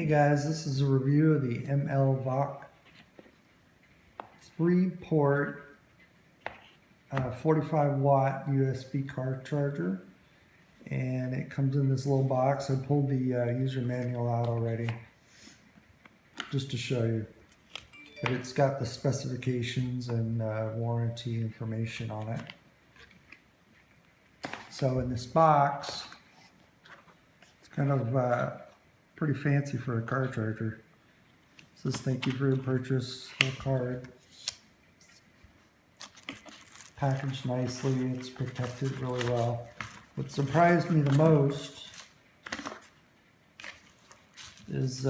Hey guys, this is a review of the ML-VOC 3-port 45 watt USB car charger, and it comes in this little box. I pulled the user manual out already just to show you, but it's got the specifications and warranty information on it. So in this box, it's kind of pretty fancy for a car charger. It says thank you for your purchase, little card. Packaged nicely, it's protected really well. What surprised me the most is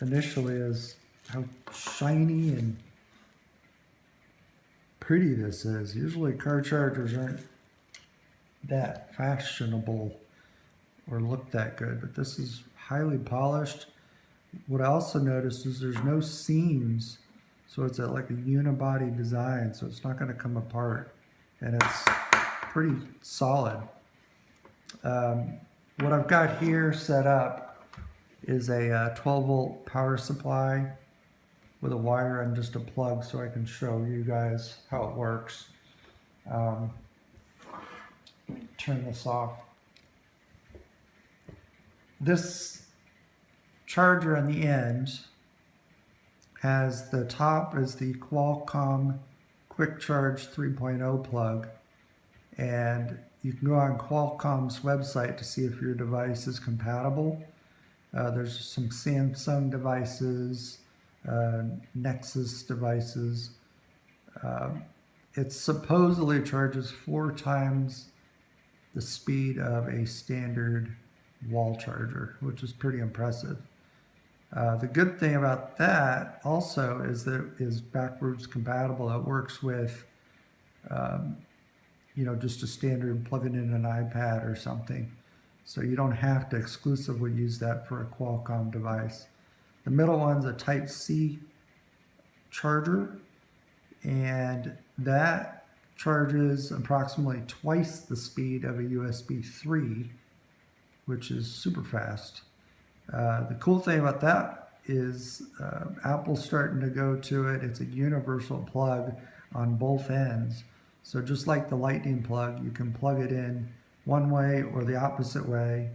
initially is how shiny and pretty this is. Usually car chargers aren't that fashionable or look that good, but this is highly polished. What I also noticed is there's no seams, so it's like a unibody design, so it's not going to come apart, and it's pretty solid. What I've got here set up is a 12 volt power supply with a wire and just a plug, so I can show you guys how it works. Let me turn this off. This charger on the end has the top is the Qualcomm Quick Charge 3.0 plug, and you can go on Qualcomm's website to see if your device is compatible. There's some Samsung devices, Nexus devices. It supposedly charges 4 times the speed of a standard wall charger, which is pretty impressive. The good thing about that also is that it is backwards compatible. It works with, just a standard plugging in an iPad or something. So you don't have to exclusively use that for a Qualcomm device. The middle one's a Type-C charger, and that charges approximately twice the speed of a USB 3, which is super fast. The cool thing about that is Apple's starting to go to it. It's a universal plug on both ends. So just like the lightning plug, you can plug it in one way or the opposite way,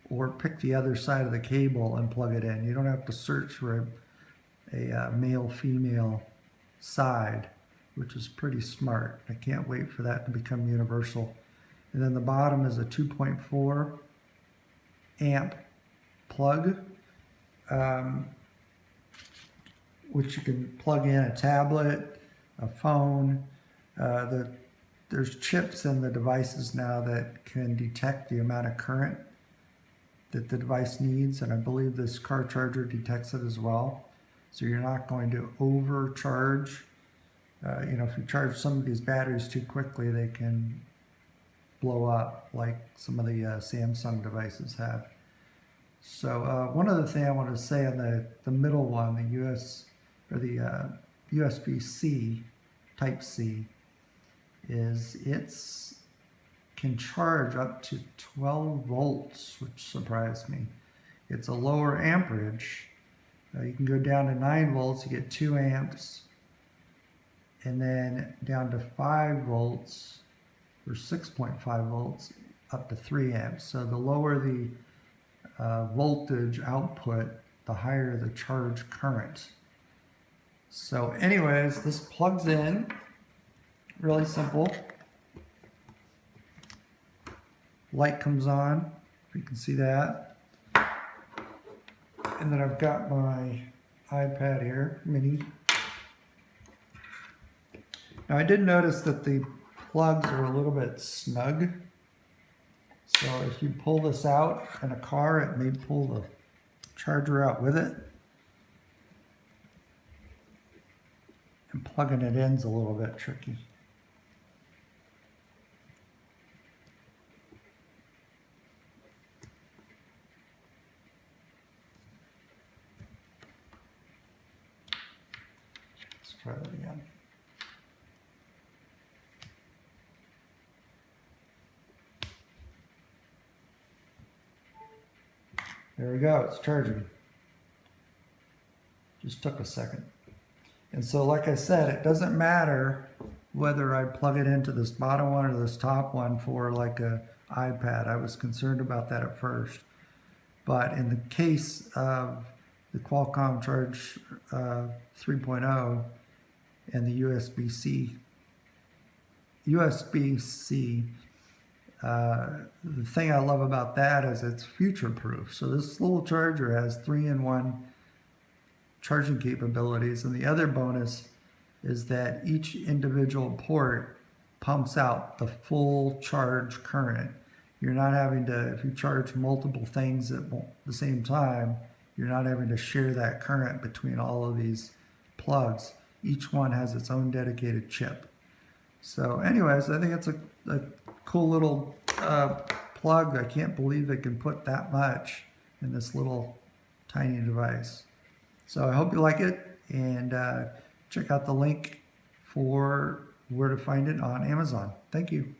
or pick the other side of the cable and plug it in. You don't have to search for a male-female side, which is pretty smart. I can't wait for that to become universal. And then the bottom is a 2.4 amp plug, which you can plug in a tablet, a phone. There's chips in the devices now that can detect the amount of current that the device needs, and I believe this car charger detects it as well. So you're not going to overcharge. If you charge some of these batteries too quickly, they can blow up like some of the Samsung devices have. So one other thing I wanted to say on the middle one, the USB-C, Type-C, is it can charge up to 12 volts, which surprised me. It's a lower amperage. You can go down to 9 volts, you get 2 amps, and then down to 5 volts, or 6.5 volts, up to 3 amps. So the lower the voltage output, the higher the charge current. So anyways, this plugs in, really simple. Light comes on, if you can see that. And then I've got my iPad here, mini. Now I did notice that the plugs are a little bit snug. So if you pull this out in a car, it may pull the charger out with it. And plugging it in is a little bit tricky. Let's try that again. There we go, it's charging. Just took a second. And so, like I said, it doesn't matter whether I plug it into this bottom one or this top one for like a iPad. I was concerned about that at first. But in the case of the Qualcomm Charge 3.0 and the USB-C, the thing I love about that is it's future-proof. So this little charger has 3-in-1 charging capabilities, and the other bonus is that each individual port pumps out the full charge current. You're not having to, if you charge multiple things at the same time, you're not having to share that current between all of these plugs. Each one has its own dedicated chip. So anyways, I think it's a cool little plug. I can't believe they can put that much in this little tiny device. So I hope you like it, and check out the link for where to find it on Amazon. Thank you.